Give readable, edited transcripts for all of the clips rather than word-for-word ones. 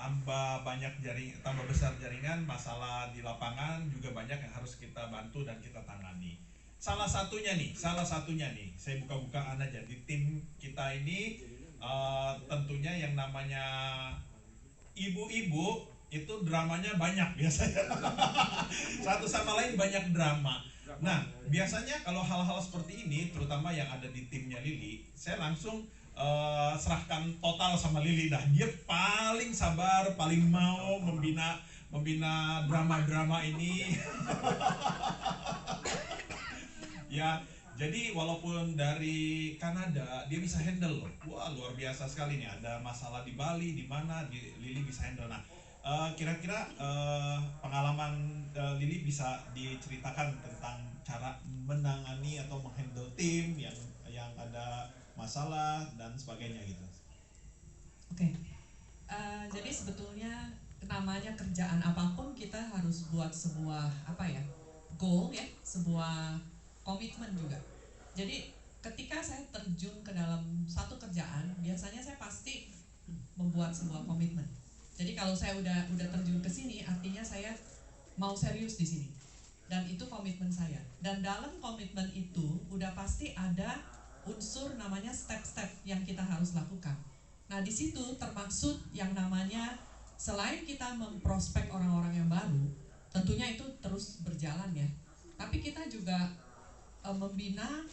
tambah besar jaringan, masalah di lapangan juga banyak yang harus kita bantu dan kita tangani. Salah satunya nih, saya buka-bukaan aja di tim kita ini, tentunya yang namanya ibu-ibu itu dramanya banyak biasanya. Satu sama lain banyak drama. Nah, biasanya kalau hal-hal seperti ini, terutama yang ada di timnya Lili, saya langsung serahkan total sama Lili. Dah, dia paling sabar, paling mau membina drama-drama ini. Ya, jadi walaupun dari Kanada dia bisa handle loh. Wah, luar biasa sekali nih. Ada masalah di Bali, di mana Lili bisa handle. Nah, kira-kira pengalaman Lili bisa diceritakan tentang cara menangani atau menghandle tim yang ada masalah dan sebagainya gitu. Oke. Jadi sebetulnya namanya kerjaan apapun kita harus buat sebuah goal ya, sebuah komitmen juga. Jadi ketika saya terjun ke dalam satu kerjaan, biasanya saya pasti membuat sebuah komitmen. Jadi kalau saya udah terjun ke sini, artinya saya mau serius di sini. Dan itu komitmen saya. Dan dalam komitmen itu udah pasti ada unsur namanya step-step yang kita harus lakukan. Nah, di situ termaksud yang namanya selain kita memprospek orang-orang yang baru, tentunya itu terus berjalan ya. Tapi kita juga membina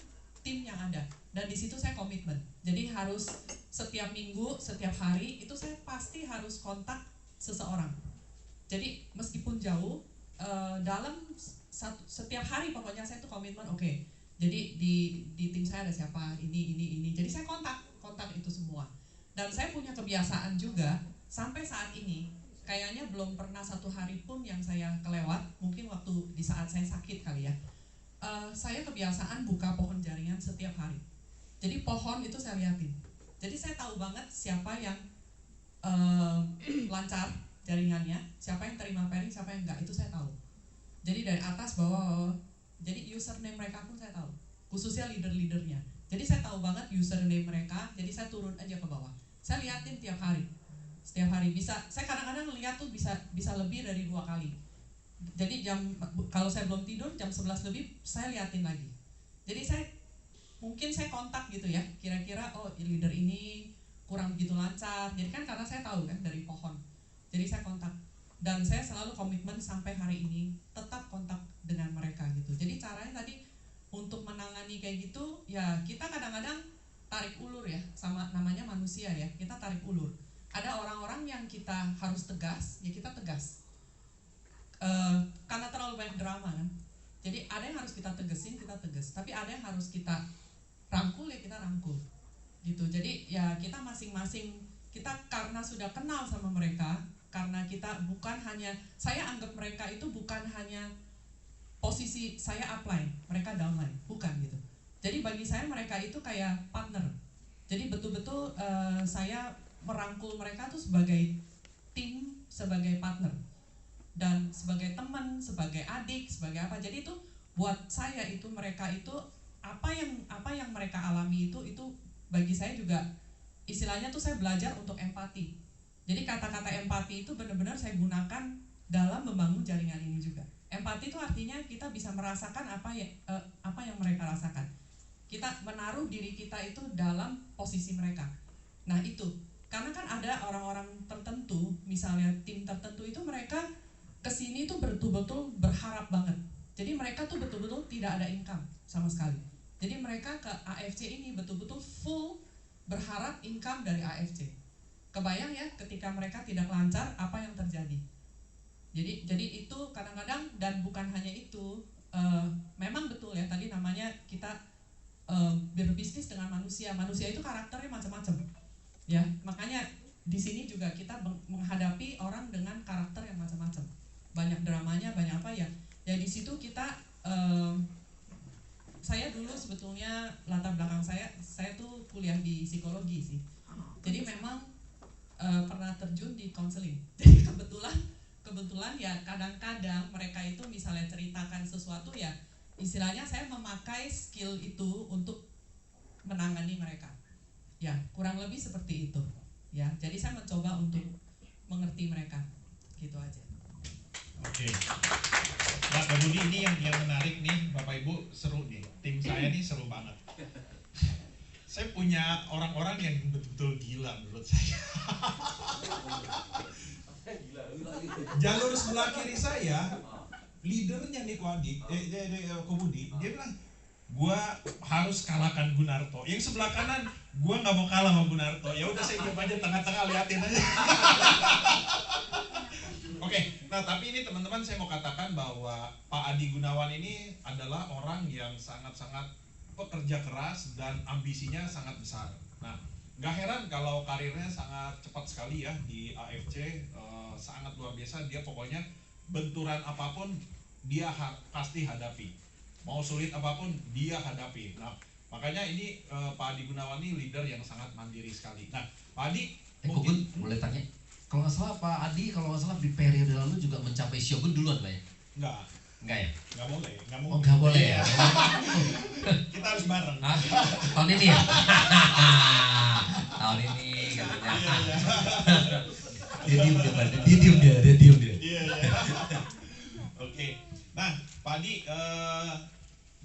tim yang ada. Dan di situ saya komitmen. Jadi harus setiap minggu, setiap hari itu saya pasti harus kontak seseorang. Jadi meskipun jauh, dalam setiap hari pokoknya saya tuh komitmen, oke. Jadi di tim saya ada siapa, ini. Jadi saya kontak itu semua. Dan saya punya kebiasaan juga sampai saat ini, kayaknya belum pernah satu hari pun yang saya kelewat. Mungkin waktu di saat saya sakit kali ya. Saya kebiasaan buka pohon jaringan setiap hari. Jadi pohon itu saya liatin. Jadi saya tahu banget siapa yang lancar jaringannya, siapa yang terima pairing, siapa yang enggak, itu saya tahu. Jadi dari atas bawah, jadi username mereka pun saya tahu, khususnya leader-leadernya. Jadi saya tahu banget username mereka, jadi saya turun aja ke bawah. Saya liatin tiap hari, setiap hari bisa. Saya kadang-kadang lihat tuh bisa lebih dari 2 kali. Jadi kalau saya belum tidur jam 11 lebih saya liatin lagi. Jadi mungkin saya kontak gitu ya, kira-kira leader ini kurang begitu lancar. Jadi kan karena saya tahu kan dari pohon. Jadi saya kontak. Dan saya selalu komitmen sampai hari ini tetap kontak dengan mereka gitu. Jadi caranya tadi untuk menangani kayak gitu ya, kita kadang-kadang tarik ulur ya, sama namanya manusia ya, kita tarik ulur. Ada orang-orang yang kita harus tegas, ya kita tegas. Karena terlalu banyak drama kan. Jadi ada yang harus kita tegesin, kita tegas. Tapi ada yang harus kita rangkul, ya kita rangkul gitu. Jadi ya kita masing-masing, kita karena sudah kenal sama mereka, karena kita bukan hanya, saya anggap mereka itu bukan hanya posisi saya upline, mereka downline, bukan gitu. Jadi bagi saya mereka itu kayak partner. Jadi betul-betul saya merangkul mereka tuh sebagai tim, sebagai partner, dan sebagai teman, sebagai adik, sebagai apa. Jadi itu buat saya itu mereka itu apa yang mereka alami itu bagi saya juga istilahnya tuh saya belajar untuk empati. Jadi kata-kata empati itu benar-benar saya gunakan dalam membangun jaringan ini juga. Empati itu artinya kita bisa merasakan apa yang mereka rasakan. Kita menaruh diri kita itu dalam posisi mereka. Nah itu, karena kan ada orang-orang tertentu, misalnya tim tertentu itu mereka kesini tuh betul-betul berharap banget. Jadi mereka tuh betul-betul tidak ada income sama sekali. Jadi mereka ke AFC ini betul-betul full berharap income dari AFC. Kebayang ya ketika mereka tidak lancar apa yang terjadi. Jadi itu kadang-kadang, dan bukan hanya itu, memang betul ya tadi namanya kita berbisnis dengan manusia. Manusia itu karakternya macam-macam. Ya, makanya di sini juga kita menghadapi orang dengan karakter yang macam-macam. Banyak dramanya, banyak apa ya. Ya di situ kita saya dulu sebetulnya latar belakang saya tuh kuliah di psikologi sih. Jadi memang pernah terjun di konseling. Jadi kebetulan ya kadang-kadang mereka itu misalnya ceritakan sesuatu ya, istilahnya saya memakai skill itu untuk menangani mereka. Ya, kurang lebih seperti itu. Ya, jadi saya mencoba untuk mengerti mereka. Gitu aja. Oke. Nah, Pak Budi, ini yang menarik nih, Bapak Ibu, seru nih. Tim saya nih seru banget. Saya punya orang-orang yang betul-betul gila menurut saya. Jalur sebelah kiri saya, leadernya nih Komudi, dia bilang, gua harus kalahkan Gunarto. Yang sebelah kanan, gua nggak mau kalah sama Gunarto. Ya udah, saya diam aja tengah-tengah, liatin aja. Oke, nah tapi ini teman-teman, saya mau katakan bahwa Pak Adi Gunawan ini adalah orang yang sangat-sangat pekerja keras dan ambisinya sangat besar. Nah, nggak heran kalau karirnya sangat cepat sekali ya di AFC, sangat luar biasa. Dia pokoknya benturan apapun dia pasti hadapi. Mau sulit apapun dia hadapi. Nah, makanya ini Pak Adi Gunawan ini leader yang sangat mandiri sekali. Nah, Pak Adi, mungkin boleh tanya, kalau nggak salah Pak Adi, kalau nggak salah di periode lalu juga mencapai Shogun duluan Pak ya? Enggak ya? Nggak boleh. Oh nggak boleh ya? Kita harus bareng. Tahun ini ya? Tahun ini katanya. Dia diem dia. Iya. Oke. Nah, Pak Adi,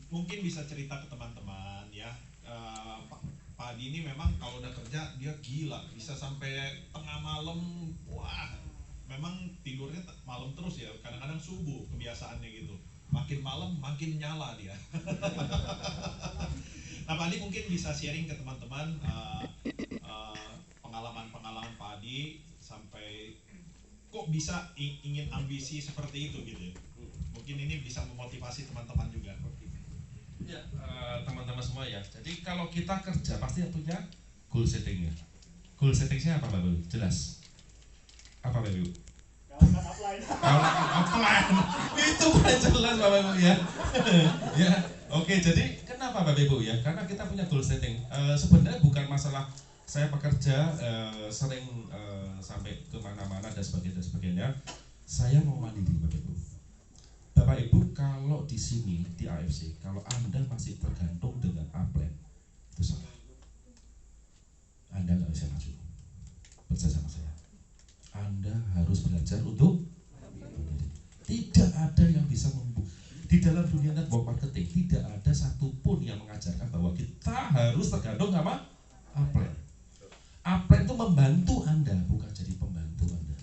mungkin bisa cerita ke teman-teman ya. Pak Adi ini memang kalau udah kerja dia gila, bisa sampai tengah malam. Wah, memang tidurnya malam terus ya. Kadang-kadang subuh kebiasaannya gitu. Makin malam makin nyala dia. Nah, Pak Adi mungkin bisa sharing ke teman-teman pengalaman-pengalaman Pak Adi sampai kok bisa ingin ambisi seperti itu gitu ya. Mungkin ini bisa memotivasi teman-teman juga. Ya, teman-teman semua ya. Jadi kalau kita kerja pasti punya goal settingnya. Goal settingnya apa Bapak Ibu? Jelas. Apa Bapak Ibu? Offline. Itu kan jelas Bapak Ibu ya. Ya, oke. Jadi kenapa Bapak Ibu ya? Karena kita punya goal setting. Sebenarnya bukan masalah saya pekerja sering sampai kemana-mana dan sebagainya. Saya mau mandiri Bapak Ibu. Bapak Ibu, kalau di sini di AFC, kalau Anda masih tergantung dengan upline, itu salah. Anda nggak bisa maju. Percaya sama saya. Anda harus belajar untuk tidak ada yang bisa di dalam dunia network marketing, tidak ada satupun yang mengajarkan bahwa kita harus tergantung sama upline. Upline itu membantu Anda, bukan jadi pembantu Anda.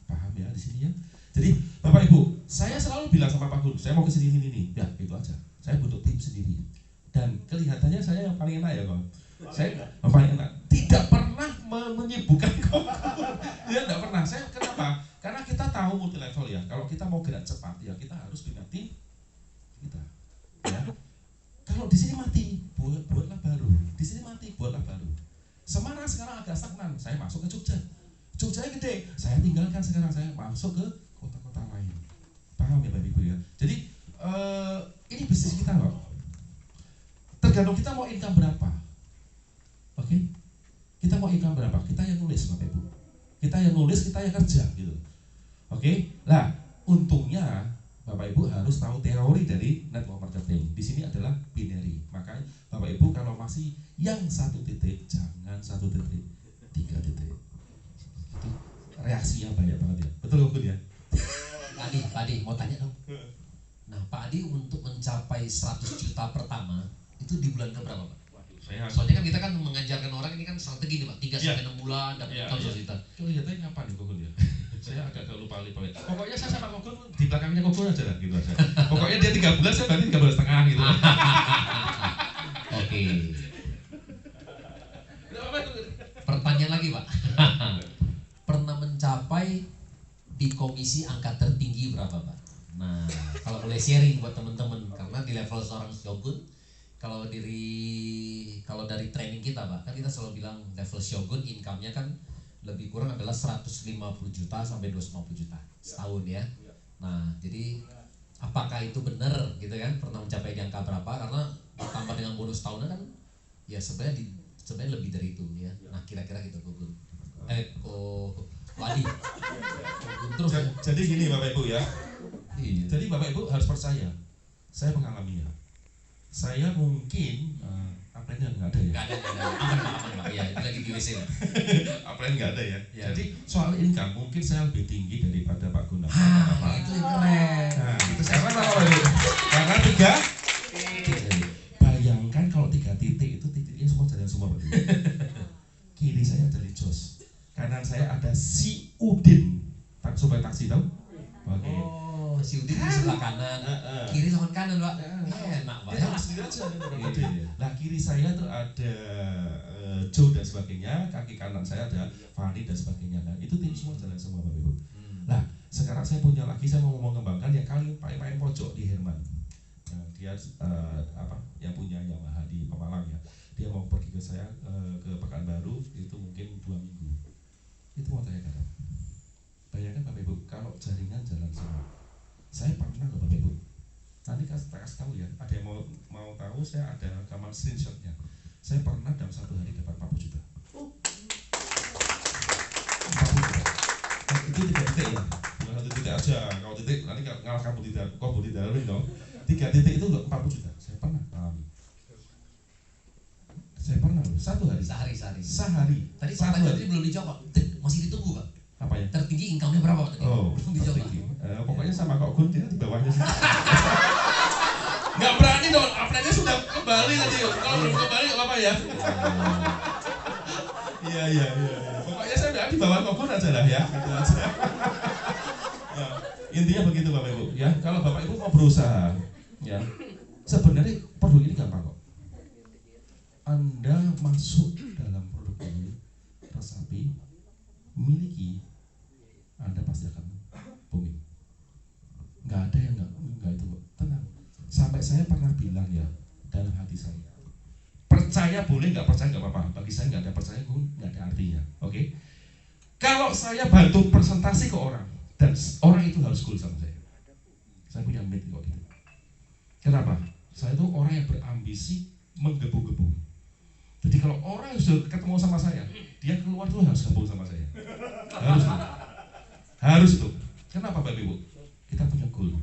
Paham ya di sini ya? Jadi Bapak Ibu, saya selalu bilang sama Pak Guru, saya mau ke sini nih, ya itu aja. Saya butuh tim sendiri. Dan kelihatannya saya yang paling enak ya Bang. Saya yang paling enak. Tidak pernah menyibukkan kok. Ya tidak pernah. Saya kenapa? Karena kita tahu multi level ya. Kalau kita mau gerak cepat ya kita harus punya tim kita. Ya. Kalau di sini mati, buatlah baru. Di sini mati, buatlah baru. Semarang sekarang agak stagnan. Saya masuk ke Jogja. Jogjanya gede. Saya tinggalkan sekarang. Saya masuk ke kota-kota lain. Paham ya Bapak Ibu ya? Jadi ini bisnis kita loh. Tergantung kita mau income berapa. Oke? Kita mau income berapa? Kita yang nulis Bapak Ibu. Kita yang nulis, kita yang kerja gitu. Oke? Nah, untungnya Bapak Ibu harus tahu teori dari network marketing. Di sini adalah binary. Makanya Bapak Ibu kalau masih yang 1 titik, jangan 1 titik, 3 titik. Itu reaksinya banyak banget ya. Betul Bung ya? Pak Adi, mau tanya dong. Nah, Pak Adi untuk mencapai 100 juta pertama itu di bulan keberapa Pak? Soalnya kan kita kan mengajarkan orang ini kan strategi nih Pak, 3-6 bulan dapat income 100 juta. Kelihatannya apa nih Koko ya? Saya agak lupa. Pokoknya saya sama Koko di belakangnya Koko aja lah gitu aja. Pokoknya dia 3 bulan, saya berarti 3 bulan setengah gitu. Oke. Pertanyaan lagi Pak. Pernah mencapai di komisi angka tertinggi berapa Pak? Nah, kalau boleh sharing buat teman-teman, karena di level seorang shogun, kalau dari training kita Pak, kan kita selalu bilang level shogun income-nya kan lebih kurang adalah 150 juta sampai 250 juta setahun ya. Nah, jadi apakah itu benar gitu kan? Pernah mencapai di angka berapa? Karena ditambah dengan bonus tahunan kan ya sebenarnya lebih dari itu ya. Nah, kira-kira gitu Gun. Wadi. Terus jadi gini Bapak Ibu ya. Iya. Jadi Bapak Ibu harus percaya. Saya mengalaminya. Saya mungkin Upline-nya nggak ada ya? Nggak ada. Aman Pak. Iya, itu lagi di WC Pak. Upline nggak ada ya? Ya. Jadi soal income mungkin saya lebih tinggi daripada Pak Gunawan. Ah, itu yang keren. Nah, itu karena apa Pak Ibu? Karena tiga. Bayangkan kalau 3 titik itu titiknya semua jalan semua Pak Ibu. Kiri saya ada Lijos, kanan saya ada si Udin, supaya taksi tahu? Oke. Oh, si Udin di sebelah kanan, kiri sama kanan Pak. Enak Pak. Ya, sendiri aja. Nah, kiri saya tuh ada Joe dan sebagainya, kaki kanan saya ada Fani dan sebagainya. Nah, itu tim semua jalan semua Bapak Ibu. Nah, sekarang saya punya lagi, saya mau mengembangkan yang paling pojok di Herman. Nah, dia yang punya Yamaha di Pemalang ya. Dia mau pergi ke saya ke Pekanbaru itu mungkin 2 minggu. Itu mau saya katakan. Bayangkan Bapak Ibu, kalau jaringan jalan semua. Saya pernah loh Bapak Ibu. Nanti kasih tahu ya, ada yang mau tahu, saya ada rekaman screenshotnya. Saya pernah dalam 1 hari dapat 40 juta. 40 juta. Nah, itu 3 titik ya, bukan 1 titik aja. Kalau titik nanti ngalah kamu tidak, kok boleh dalam dong. 3 titik itu loh 40 juta. Saya pernah alami. Saya pernah loh 1 hari. Sehari. Tadi pertanyaan tadi belum dijawab, masih ditunggu Pak. Apa ya? Tertinggi income-nya berapa Pak? Oh, Belum dijawab. pokoknya sama kok Gun, dia di bawahnya sih. Nggak berani dong, upline-nya sudah kembali tadi. Kalau belum kembali nggak apa-apa ya. Iya. Pokoknya saya di bawah kok Gun aja lah ya. Gitu aja. Nah, intinya begitu Bapak Ibu ya. Kalau Bapak Ibu mau berusaha ya, sebenarnya produk ini gampang kok. Anda masuk dalam produk ini, resapi, miliki, Anda pasti akan booming. Nggak ada yang nggak itu, tenang. Sampai saya pernah bilang ya dalam hati saya, percaya boleh, nggak percaya nggak apa-apa. Bagi saya nggak ada percaya pun nggak ada artinya. Oke? Kalau saya bantu presentasi ke orang dan orang itu harus cool sama saya punya meet kok gitu. Kenapa? Saya itu orang yang berambisi menggebu-gebu. Jadi kalau orang yang sudah ketemu sama saya, dia keluar tuh harus gabung sama saya. Harus itu. Kenapa Bapak Ibu? Kita punya goal.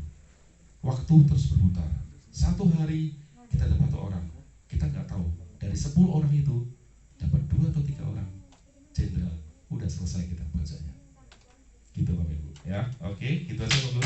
Waktu terus berputar. 1 hari kita dapat 1 orang. Kita nggak tahu. Dari 10 orang itu dapat 2 atau 3 orang jenderal. Udah selesai kita bacanya. Gitu Bapak Ibu. Ya, oke. Gitu aja Bapak Ibu.